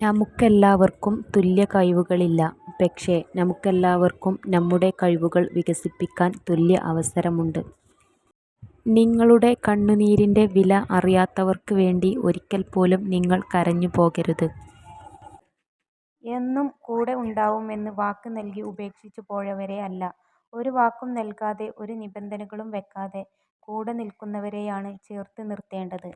നമുക്കെല്ലാവർക്കും തുല്യ കഴിവുകളില്ല. പക്ഷേ നമുക്കെല്ലാവർക്കും നമ്മുടെ കഴിവുകൾ വികസിപ്പിക്കാൻ തുല്യ അവസരമുണ്ട്. നിങ്ങളുടെ കണ്ണുനീരിൻ്റെ വില അറിയാത്തവർക്ക് വേണ്ടി ഒരിക്കൽ പോലും നിങ്ങൾ കരഞ്ഞു പോകരുത്. എന്നും കൂടെ ഉണ്ടാവുമെന്ന് വാക്ക് നൽകി ഉപേക്ഷിച്ചു പോയവരെ അല്ല, ഒരു വാക്കും നൽകാതെ ഒരു നിബന്ധനകളും വെക്കാതെ കൂടെ നിൽക്കുന്നവരെയാണ് ചേർത്ത് നിർത്തേണ്ടത്.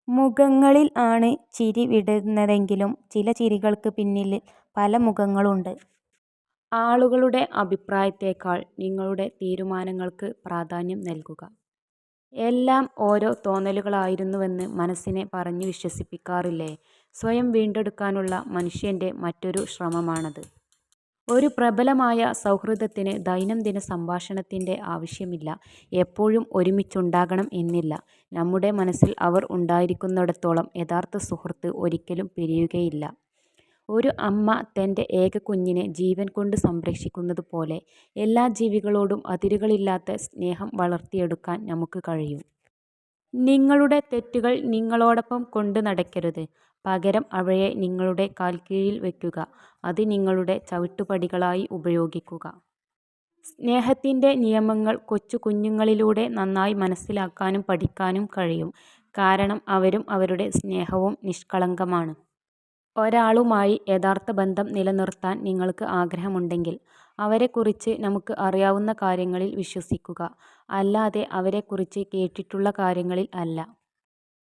മുഖങ്ങളിൽ ആണ് ചിരി വിടരുന്നതെങ്കിലും ചില ചിരികൾക്ക് പിന്നിൽ പല മുഖങ്ങളുണ്ട്. ആളുകളുടെ അഭിപ്രായത്തേക്കാൾ നിങ്ങളുടെ തീരുമാനങ്ങൾക്ക് പ്രാധാന്യം നൽകുക. എല്ലാം ഓരോ തോന്നലുകളായിരുന്നുവെന്ന് മനസ്സിനെ പറഞ്ഞു വിശ്വസിപ്പിക്കാറില്ലേ? സ്വയം വീണ്ടെടുക്കാനുള്ള മനുഷ്യൻ്റെ മറ്റൊരു ശ്രമമാണത്. ഒരു പ്രബലമായ സൗഹൃദത്തിന് ദൈനംദിന സംഭാഷണത്തിൻ്റെ ആവശ്യമില്ല. എപ്പോഴും ഒരുമിച്ചുണ്ടാകണം എന്നില്ല. നമ്മുടെ മനസ്സിൽ അവർ ഉണ്ടായിരിക്കുന്നിടത്തോളം യഥാർത്ഥ സുഹൃത്ത് ഒരിക്കലും പിരിയുകയില്ല. ഒരു അമ്മ തൻ്റെ ഏക കുഞ്ഞിനെ ജീവൻ കൊണ്ട് സംരക്ഷിക്കുന്നത് പോലെ എല്ലാ ജീവികളോടും അതിരുകളില്ലാത്ത സ്നേഹം വളർത്തിയെടുക്കാൻ നമുക്ക് കഴിയും. നിങ്ങളുടെ തെറ്റുകൾ നിങ്ങളോടൊപ്പം കൊണ്ട് നടക്കരുത്. പകരം അവയെ നിങ്ങളുടെ കാൽക്കീഴിൽ വയ്ക്കുക. അത് നിങ്ങളുടെ ചവിട്ടുപടികളായി ഉപയോഗിക്കുക. സ്നേഹത്തിൻ്റെ നിയമങ്ങൾ കൊച്ചു കുഞ്ഞുങ്ങളിലൂടെ നന്നായി മനസ്സിലാക്കാനും പഠിക്കാനും കഴിയും. കാരണം അവരും അവരുടെ സ്നേഹവും നിഷ്കളങ്കമാണ്. ഒരാളുമായി യഥാർത്ഥ ബന്ധം നിലനിർത്താൻ നിങ്ങൾക്ക് ആഗ്രഹമുണ്ടെങ്കിൽ അവരെക്കുറിച്ച് നമുക്ക് അറിയാവുന്ന കാര്യങ്ങളിൽ വിശ്വസിക്കുക, അല്ലാതെ അവരെക്കുറിച്ച് കേട്ടിട്ടുള്ള കാര്യങ്ങളിൽ അല്ല.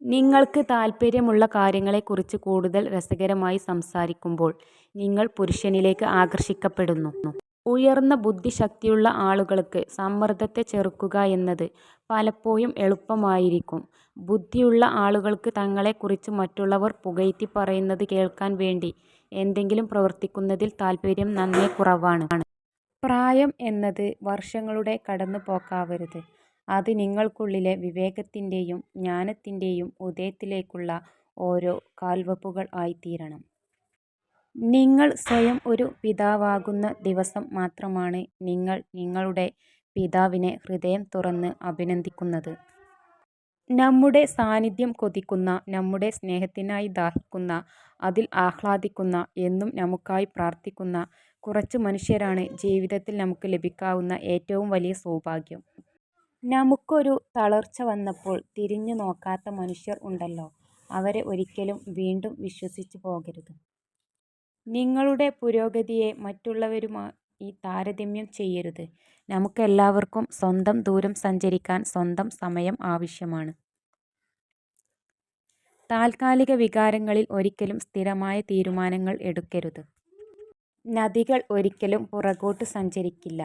നിങ്ങൾക്ക് താൽപ്പര്യമുള്ള കാര്യങ്ങളെക്കുറിച്ച് കൂടുതൽ രസകരമായി സംസാരിക്കുമ്പോൾ നിങ്ങൾ പുരുഷനിലേക്ക് ആകർഷിക്കപ്പെടുന്നു. ഉയർന്ന ബുദ്ധിശക്തിയുള്ള ആളുകൾക്ക് സമ്മർദ്ദത്തെ ചെറുക്കുക എന്നത് പലപ്പോഴും എളുപ്പമായിരിക്കും. ബുദ്ധിയുള്ള ആളുകൾക്ക് തങ്ങളെക്കുറിച്ച് മറ്റുള്ളവർ പുകഴ്ത്തി പറയുന്നത് കേൾക്കാൻ വേണ്ടി എന്തെങ്കിലും പ്രവർത്തിക്കുന്നതിൽ താൽപ്പര്യം നന്നേ കുറവാണ്. പ്രായം എന്നത് വർഷങ്ങളുടെ കടന്നുപോക്കാവരുത്. അത് നിങ്ങൾക്കുള്ളിലെ വിവേകത്തിൻ്റെയും ജ്ഞാനത്തിൻ്റെയും ഉദയത്തിലേക്കുള്ള ഓരോ കാൽവെപ്പുകൾ ആയിത്തീരണം. നിങ്ങൾ സ്വയം ഒരു പിതാവാകുന്ന ദിവസം മാത്രമാണ് നിങ്ങൾ നിങ്ങളുടെ പിതാവിനെ ഹൃദയം തുറന്ന് അഭിനന്ദിക്കുന്നത്. നമ്മുടെ സാന്നിധ്യം കൊതിക്കുന്ന, നമ്മുടെ സ്നേഹത്തിനായി ദാഹിക്കുന്ന, അതിൽ ആഹ്ലാദിക്കുന്ന, എന്നും നമുക്കായി പ്രാർത്ഥിക്കുന്ന കുറച്ച് മനുഷ്യരാണ് ജീവിതത്തിൽ നമുക്ക് ലഭിക്കാവുന്ന ഏറ്റവും വലിയ സൗഭാഗ്യം. നമുക്കൊരു തളർച്ച വന്നപ്പോൾ തിരിഞ്ഞു നോക്കാത്ത മനുഷ്യർ ഉണ്ടല്ലോ, അവരെ ഒരിക്കലും വീണ്ടും വിശ്വസിച്ചു പോകരുത്. നിങ്ങളുടെ പുരോഗതിയെ മറ്റുള്ളവരുമായി താരതമ്യം ചെയ്യരുത്. നമുക്കെല്ലാവർക്കും സ്വന്തം ദൂരം സഞ്ചരിക്കാൻ സ്വന്തം സമയം ആവശ്യമാണ്. താൽക്കാലിക വികാരങ്ങളിൽ ഒരിക്കലും സ്ഥിരമായ തീരുമാനങ്ങൾ എടുക്കരുത്. നദികൾ ഒരിക്കലും പുറകോട്ട് സഞ്ചരിക്കില്ല.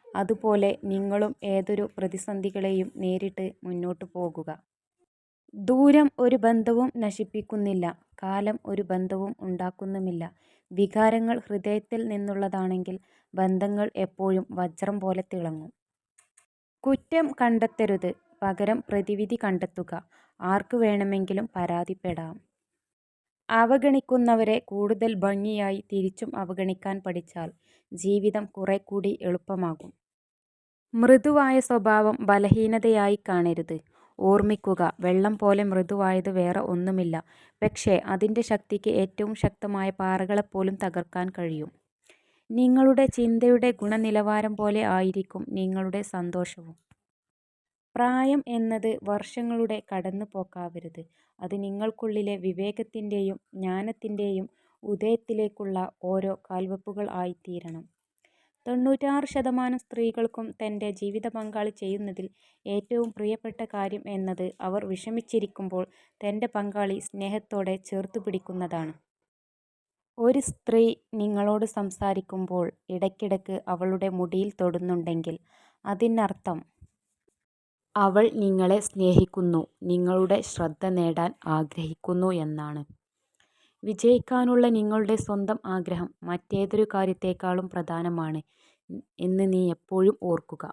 അതുപോലെ നിങ്ങളും ഏതൊരു പ്രതിസന്ധികളെയും നേരിട്ട് മുന്നോട്ട് പോകുക. ദൂരം ഒരു ബന്ധവും നശിപ്പിക്കുന്നില്ല. കാലം ഒരു ബന്ധവും ഉണ്ടാക്കുന്നുമില്ല. വികാരങ്ങൾ ഹൃദയത്തിൽ നിന്നുള്ളതാണെങ്കിൽ ബന്ധങ്ങൾ എപ്പോഴും വജ്രം പോലെ തിളങ്ങും. കുറ്റം കണ്ടെത്തരുത്, പകരം പ്രതിവിധി കണ്ടെത്തുക. ആർക്ക് വേണമെങ്കിലും പരാതിപ്പെടാം. അവഗണിക്കുന്നവരെ കൂടുതൽ ഭംഗിയായി തിരിച്ചും അവഗണിക്കാൻ പഠിച്ചാൽ ജീവിതം കുറെക്കൂടി എളുപ്പമാകും. മൃദുവായ സ്വഭാവം ബലഹീനതയായി കാണരുത്. ഓർമ്മിക്കുക, വെള്ളം പോലെ മൃദുവായത് വേറെ ഒന്നുമില്ല. പക്ഷേ അതിൻ്റെ ശക്തിക്ക് ഏറ്റവും ശക്തമായ പാറകളെപ്പോലും തകർക്കാൻ കഴിയും. നിങ്ങളുടെ ചിന്തയുടെ ഗുണനിലവാരം പോലെ ആയിരിക്കും നിങ്ങളുടെ സന്തോഷവും. പ്രായം എന്നത് വർഷങ്ങളുടെ കടന്നുപോക്കാവരുത്. അത് നിങ്ങൾക്കുള്ളിലെ വിവേകത്തിൻ്റെയും ജ്ഞാനത്തിൻ്റെയും ഉദയത്തിലേക്കുള്ള ഓരോ കാൽവെപ്പുകൾ ആയിത്തീരണം. 96% സ്ത്രീകൾക്കും തൻ്റെ ജീവിത പങ്കാളി ചെയ്യുന്നതിൽ ഏറ്റവും പ്രിയപ്പെട്ട കാര്യം എന്നത് അവർ വിഷമിച്ചിരിക്കുമ്പോൾ തൻ്റെ പങ്കാളി സ്നേഹത്തോടെ ചേർത്തുപിടിക്കുന്നതാണ്. ഒരു സ്ത്രീ നിങ്ങളോട് സംസാരിക്കുമ്പോൾ ഇടയ്ക്കിടയ്ക്ക് അവളുടെ മുടിയിൽ തൊടുന്നുണ്ടെങ്കിൽ അതിനർത്ഥം അവൾ നിങ്ങളെ സ്നേഹിക്കുന്നു, നിങ്ങളുടെ ശ്രദ്ധ നേടാൻ ആഗ്രഹിക്കുന്നു എന്നാണ്. വിജയിക്കാനുള്ള നിങ്ങളുടെ സ്വന്തം ആഗ്രഹം മറ്റേതൊരു കാര്യത്തേക്കാളും പ്രധാനമാണ് എന്ന് നീ എപ്പോഴും ഓർക്കുക.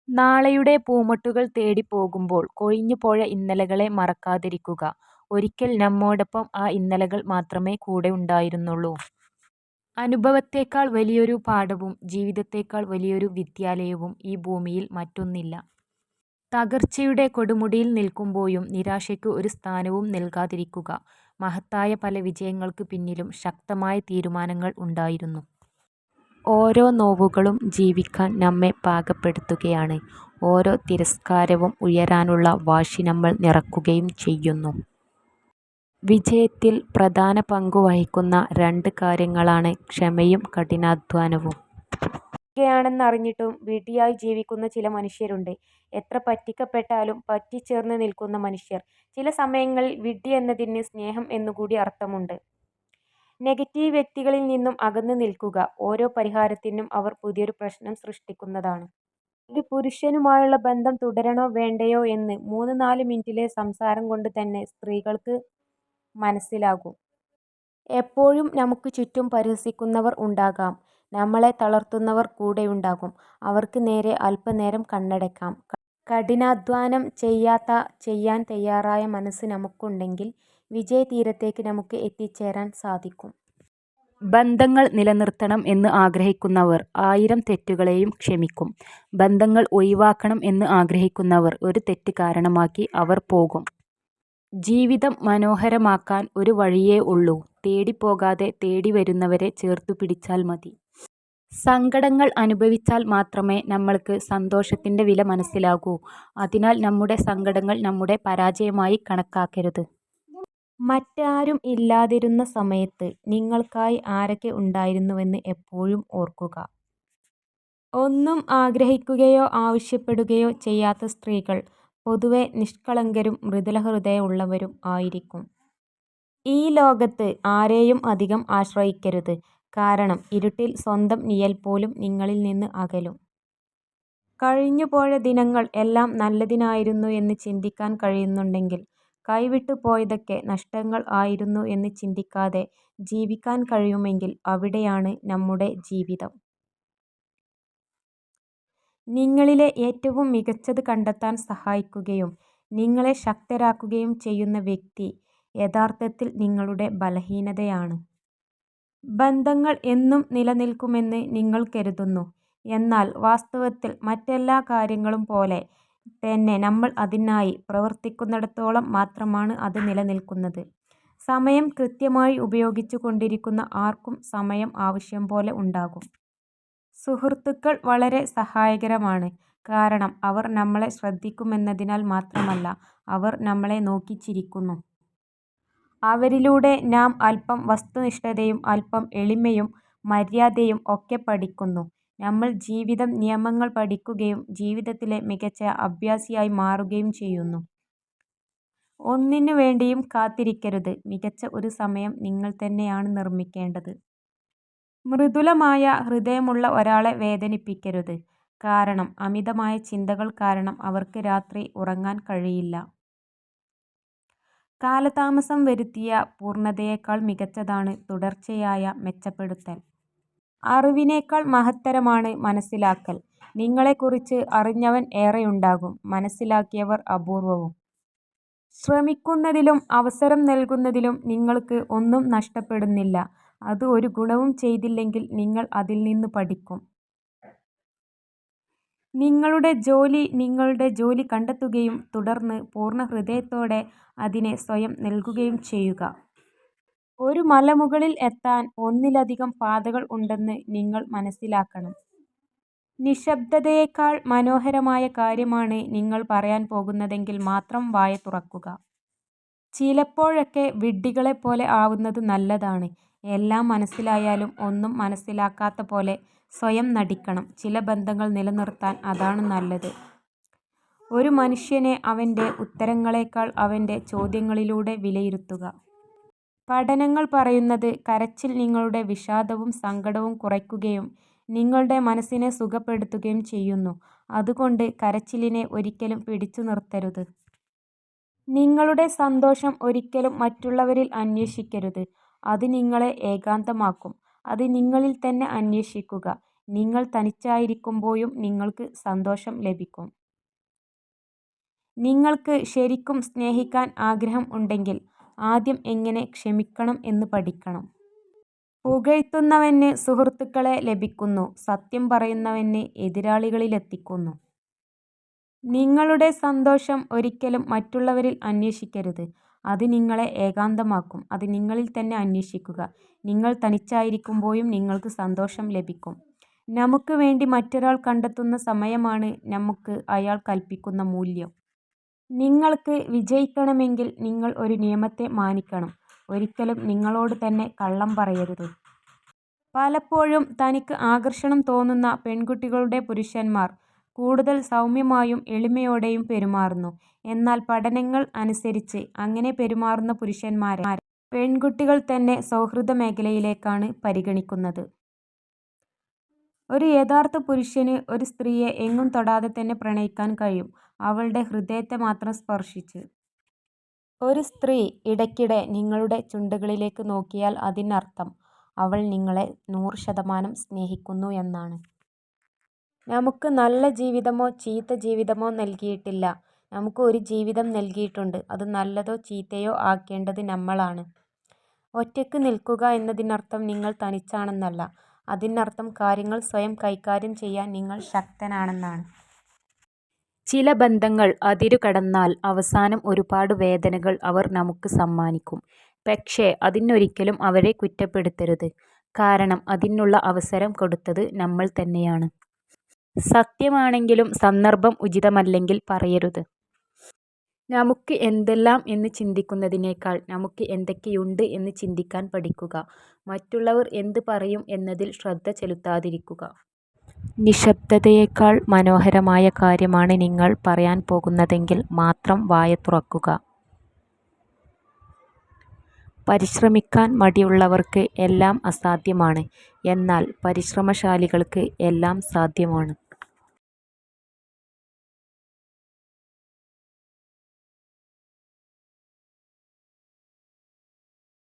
നാളെയുടെ പൂമൊട്ടുകൾ തേടി പോകുമ്പോൾ കൊഴിഞ്ഞുപോയ ഇന്നലകളെ മറക്കാതിരിക്കുക. ഒരിക്കൽ നമ്മോടൊപ്പം ആ ഇന്നലകൾ മാത്രമേ കൂടെ ഉണ്ടായിരുന്നുള്ളൂ. അനുഭവത്തേക്കാൾ വലിയൊരു പാഠവും ജീവിതത്തേക്കാൾ വലിയൊരു വിദ്യാലയവും ഈ ഭൂമിയിൽ മറ്റൊന്നില്ല. തകർച്ചയുടെ കൊടുമുടിയിൽ നിൽക്കുമ്പോഴും നിരാശയ്ക്ക് ഒരു സ്ഥാനവും നൽകാതിരിക്കുക. മഹത്തായ പല വിജയങ്ങൾക്ക് പിന്നിലും ശക്തമായ തീരുമാനങ്ങൾ ഉണ്ടായിരുന്നു. ഓരോ നോവുകളും ജീവിക്കാൻ നമ്മെ പാകപ്പെടുത്തുകയാണ്. ഓരോ തിരസ്കാരവും ഉയരാനുള്ള വാശി നമ്മൾ നിറക്കുകയും ചെയ്യുന്നു. വിജയത്തിൽ പ്രധാന പങ്കുവഹിക്കുന്ന 2 കാര്യങ്ങളാണ് ക്ഷമയും കഠിനാധ്വാനവും. ണെന്നറിഞ്ഞിട്ടും വിഡ്ഢിയായി ജീവിക്കുന്ന ചില മനുഷ്യരുണ്ട്. എത്ര പറ്റിക്കപ്പെട്ടാലും പറ്റിച്ചേർന്ന് നിൽക്കുന്ന മനുഷ്യർ. ചില സമയങ്ങളിൽ വിഡ്ഢി എന്നതിന് സ്നേഹം എന്നുകൂടി അർത്ഥമുണ്ട്. നെഗറ്റീവ് വ്യക്തികളിൽ നിന്നും അകന്നു നിൽക്കുക. ഓരോ പരിഹാരത്തിനും അവർ പുതിയൊരു പ്രശ്നം സൃഷ്ടിക്കുന്നതാണ്. ഒരു പുരുഷനുമായുള്ള ബന്ധം തുടരണോ വേണ്ടയോ എന്ന് 3-4 മിനിറ്റിലെ സംസാരം കൊണ്ട് തന്നെ സ്ത്രീകൾക്ക് മനസ്സിലാകും. എപ്പോഴും നമുക്ക് ചുറ്റും പരിഹസിക്കുന്നവർ ഉണ്ടാകാം. നമ്മളെ തളർത്തുന്നവർ കൂടെയുണ്ടാകും. അവർക്ക് നേരെ അല്പനേരം കണ്ണടയ്ക്കാം. കഠിനാധ്വാനം ചെയ്യാൻ തയ്യാറായ മനസ്സ് നമുക്കുണ്ടെങ്കിൽ വിജയതീരത്തേക്ക് നമുക്ക് എത്തിച്ചേരാൻ സാധിക്കും. ബന്ധങ്ങൾ നിലനിർത്തണം എന്ന് ആഗ്രഹിക്കുന്നവർ 1000 തെറ്റുകളെയും ക്ഷമിക്കും. ബന്ധങ്ങൾ ഒഴിവാക്കണം എന്ന് ആഗ്രഹിക്കുന്നവർ ഒരു തെറ്റ് കാരണമാക്കി അവർ പോകും. ജീവിതം മനോഹരമാക്കാൻ ഒരു വഴിയേ ഉള്ളൂ. തേടിപ്പോകാതെ തേടിവരുന്നവരെ ചേർത്തുപിടിച്ചാൽ മതി. സങ്കടങ്ങൾ അനുഭവിച്ചാൽ മാത്രമേ നമ്മൾക്ക് സന്തോഷത്തിൻ്റെ വില മനസ്സിലാകൂ. അതിനാൽ നമ്മുടെ സങ്കടങ്ങൾ നമ്മുടെ പരാജയമായി കണക്കാക്കരുത്. മറ്റാരും ഇല്ലാതിരുന്ന സമയത്ത് നിങ്ങൾക്കായി ആരൊക്കെ ഉണ്ടായിരുന്നുവെന്ന് എപ്പോഴും ഓർക്കുക. ഒന്നും ആഗ്രഹിക്കുകയോ ആവശ്യപ്പെടുകയോ ചെയ്യാത്ത സ്ത്രീകൾ പൊതുവെ നിഷ്കളങ്കരും മൃദുലഹൃദയമുള്ളവരും ആയിരിക്കും. ഈ ലോകത്ത് ആരെയും അധികം ആശ്രയിക്കരുത്. കാരണം ഇരുട്ടിൽ സ്വന്തം നിഴൽ പോലും നിങ്ങളിൽ നിന്ന് അകലും. കഴിഞ്ഞുപോയ ദിനങ്ങൾ എല്ലാം നല്ലതിനായിരുന്നു എന്ന് ചിന്തിക്കാൻ കഴിയുന്നുണ്ടെങ്കിൽ കൈവിട്ടു പോയതൊക്കെ നഷ്ടങ്ങൾ ആയിരുന്നു എന്ന് ചിന്തിക്കാതെ ജീവിക്കാൻ കഴിയുമെങ്കിൽ അവിടെയാണ് നമ്മുടെ ജീവിതം. നിങ്ങളിലെ ഏറ്റവും മികച്ചത് കണ്ടെത്താൻ സഹായിക്കുകയും നിങ്ങളെ ശക്തരാക്കുകയും ചെയ്യുന്ന വ്യക്തി യഥാർത്ഥത്തിൽ നിങ്ങളുടെ ബലഹീനതയാണ്. ബന്ധങ്ങൾ എന്നും നിലനിൽക്കുമെന്ന് നിങ്ങൾ കരുതുന്നു. എന്നാൽ വാസ്തവത്തിൽ മറ്റെല്ലാ കാര്യങ്ങളും പോലെ തന്നെ നമ്മൾ അതിനായി പ്രവർത്തിക്കുന്നിടത്തോളം മാത്രമാണ് അത് നിലനിൽക്കുന്നത്. സമയം കൃത്യമായി ഉപയോഗിച്ചു കൊണ്ടിരിക്കുന്ന ആർക്കും സമയം ആവശ്യം പോലെ ഉണ്ടാകും. സുഹൃത്തുക്കൾ വളരെ സഹായകരമാണ്. കാരണം അവർ നമ്മളെ ശ്രദ്ധിക്കുമെന്നതിനാൽ മാത്രമല്ല, അവർ നമ്മളെ നോക്കി ചിരിക്കുന്നു. അവരിലൂടെ നാം അല്പം വസ്തുനിഷ്ഠതയും അല്പം എളിമയും മര്യാദയും ഒക്കെ പഠിക്കുന്നു. നമ്മൾ ജീവിത നിയമങ്ങൾ പഠിക്കുകയും ജീവിതത്തിലെ മികച്ച അഭ്യാസിയായി മാറുകയും ചെയ്യുന്നു. ഒന്നിനു വേണ്ടിയും കാത്തിരിക്കരുത്. മികച്ച ഒരു സമയം നിങ്ങൾ തന്നെയാണ് നിർമ്മിക്കേണ്ടത്. മൃദുലമായ ഹൃദയമുള്ള ഒരാളെ വേദനിപ്പിക്കരുത്. കാരണം അമിതമായ ചിന്തകൾ കാരണം അവർക്ക് രാത്രി ഉറങ്ങാൻ കഴിയില്ല. കാലതാമസം വരുത്തിയ പൂർണ്ണതയേക്കാൾ മികച്ചതാണ് തുടർച്ചയായ മെച്ചപ്പെടുത്തൽ. അറിവിനേക്കാൾ മഹത്തരമാണ് മനസ്സിലാക്കൽ. നിങ്ങളെക്കുറിച്ച് അറിഞ്ഞവൻ ഏറെയുണ്ടാകും, മനസ്സിലാക്കിയവർ അപൂർവവും. ശ്രമിക്കുന്നതിലും അവസരം നൽകുന്നതിലും നിങ്ങൾക്ക് ഒന്നും നഷ്ടപ്പെടുന്നില്ല. അത് ഒരു ഗുണവും ചെയ്തില്ലെങ്കിൽ നിങ്ങൾ അതിൽ നിന്ന് പഠിക്കും. നിങ്ങളുടെ ജോലി കണ്ടെത്തുകയും തുടർന്ന് പൂർണ്ണ ഹൃദയത്തോടെ അതിനെ സ്വയം നൽകുകയും ചെയ്യുക. ഒരു മലമുകളിൽ എത്താൻ ഒന്നിലധികം പാതകൾ ഉണ്ടെന്ന് നിങ്ങൾ മനസ്സിലാക്കണം. നിശബ്ദതയേക്കാൾ മനോഹരമായ കാര്യമാണ് നിങ്ങൾ പറയാൻ പോകുന്നതെങ്കിൽ മാത്രം വായ തുറക്കുക. ചിലപ്പോഴൊക്കെ വിഡ്ഢികളെപ്പോലെ ആവുന്നത് നല്ലതാണ്. എല്ലാം മനസ്സിലായാലും ഒന്നും മനസ്സിലാക്കാത്ത പോലെ സ്വയം നടിക്കണം. ചില ബന്ധങ്ങൾ നിലനിർത്താൻ അതാണ് നല്ലത്. ഒരു മനുഷ്യനെ അവൻ്റെ ഉത്തരങ്ങളേക്കാൾ അവൻ്റെ ചോദ്യങ്ങളിലൂടെ വിലയിരുത്തുക. പഠനങ്ങൾ പറയുന്നത് കരച്ചിൽ നിങ്ങളുടെ വിഷാദവും സങ്കടവും കുറയ്ക്കുകയും നിങ്ങളുടെ മനസ്സിനെ സുഖപ്പെടുത്തുകയും ചെയ്യുന്നു. അതുകൊണ്ട് കരച്ചിലിനെ ഒരിക്കലും പിടിച്ചു നിർത്തരുത്. നിങ്ങളുടെ സന്തോഷം ഒരിക്കലും മറ്റുള്ളവരിൽ അന്വേഷിക്കരുത്. അത് നിങ്ങളെ ഏകാന്തമാക്കും. അത് നിങ്ങളിൽ തന്നെ അന്വേഷിക്കുക. നിങ്ങൾ തനിച്ചായിരിക്കുമ്പോഴും നിങ്ങൾക്ക് സന്തോഷം ലഭിക്കും. നിങ്ങൾക്ക് ശരിക്കും സ്നേഹിക്കാൻ ആഗ്രഹം ഉണ്ടെങ്കിൽ ആദ്യം എങ്ങനെ ക്ഷമിക്കണം എന്ന് പഠിക്കണം. പുകഴ്ത്തുന്നവന് സുഹൃത്തുക്കളെ ലഭിക്കുന്നു, സത്യം പറയുന്നവന് എതിരാളികളിലെത്തിക്കുന്നു. നിങ്ങളുടെ സന്തോഷം ഒരിക്കലും മറ്റുള്ളവരിൽ അന്വേഷിക്കരുത്. അത് നിങ്ങളെ ഏകാന്തമാക്കും. അത് നിങ്ങളിൽ തന്നെ അന്വേഷിക്കുക. നിങ്ങൾ തനിച്ചായിരിക്കുമ്പോഴും നിങ്ങൾക്ക് സന്തോഷം ലഭിക്കും. നമുക്ക് വേണ്ടി മറ്റൊരാൾ കണ്ടെത്തുന്ന സമയമാണ് നമുക്ക് അയാൾ കൽപ്പിക്കുന്ന മൂല്യം. നിങ്ങൾക്ക് വിജയിക്കണമെങ്കിൽ നിങ്ങൾ ഒരു നിയമത്തെ മാനിക്കണം. ഒരിക്കലും നിങ്ങളോട് തന്നെ കള്ളം പറയരുത്. പലപ്പോഴും തനിക്ക് ആകർഷണം തോന്നുന്ന പെൺകുട്ടികളുടെ പുരുഷന്മാർ കൂടുതൽ സൗമ്യമായും എളിമയോടെയും പെരുമാറുന്നു. എന്നാൽ പഠനങ്ങൾ അനുസരിച്ച് അങ്ങനെ പെരുമാറുന്ന പുരുഷന്മാരെ പെൺകുട്ടികൾ തന്നെ സൗഹൃദ മേഖലയിലേക്കാണ് പരിഗണിക്കുന്നത്. ഒരു യഥാർത്ഥ പുരുഷന് ഒരു സ്ത്രീയെ എങ്ങും തൊടാതെ തന്നെ പ്രണയിക്കാൻ കഴിയും, അവളുടെ ഹൃദയത്തെ മാത്രം സ്പർശിച്ച്. ഒരു സ്ത്രീ ഇടയ്ക്കിടെ നിങ്ങളുടെ ചുണ്ടുകളിലേക്ക് നോക്കിയാൽ അതിനർത്ഥം അവൾ നിങ്ങളെ 100% സ്നേഹിക്കുന്നു എന്നാണ്. നമുക്ക് നല്ല ജീവിതമോ ചീത്ത ജീവിതമോ നൽകിയിട്ടില്ല. നമുക്ക് ഒരു ജീവിതം നൽകിയിട്ടുണ്ട്. അത് നല്ലതോ ചീത്തയോ ആക്കേണ്ടത് നമ്മളാണ്. ഒറ്റയ്ക്ക് നിൽക്കുക എന്നതിനർത്ഥം നിങ്ങൾ തനിച്ചാണെന്നല്ല. അതിനർത്ഥം കാര്യങ്ങൾ സ്വയം കൈകാര്യം ചെയ്യാൻ നിങ്ങൾ ശക്തനാണെന്നാണ്. ചില ബന്ധങ്ങൾ അതിരുകടന്നാൽ അവസാനം ഒരുപാട് വേദനകൾ അവർ നമുക്ക് സമ്മാനിക്കും. പക്ഷേ അതിനൊരിക്കലും അവരെ കുറ്റപ്പെടുത്തരുത്. കാരണം അതിനുള്ള അവസരം കൊടുത്തത് നമ്മൾ തന്നെയാണ്. സത്യമാണെങ്കിലും സന്ദർഭം ഉചിതമല്ലെങ്കിൽ പറയരുത്. നമുക്ക് എന്തെല്ലാം എന്ന് ചിന്തിക്കുന്നതിനേക്കാൾ നമുക്ക് എന്തൊക്കെയുണ്ട് എന്ന് ചിന്തിക്കാൻ പഠിക്കുക. മറ്റുള്ളവർ എന്ത് പറയും എന്നതിൽ ശ്രദ്ധ ചെലുത്താതിരിക്കുക. നിശബ്ദതയേക്കാൾ മനോഹരമായ കാര്യമാണ് നിങ്ങൾ പറയാൻ പോകുന്നതെങ്കിൽ മാത്രം വായ തുറക്കുക. പരിശ്രമിക്കാൻ മടിയുള്ളവർക്ക് എല്ലാം അസാധ്യമാണ്. എന്നാൽ പരിശ്രമശാലികൾക്ക് എല്ലാം സാധ്യമാണ്.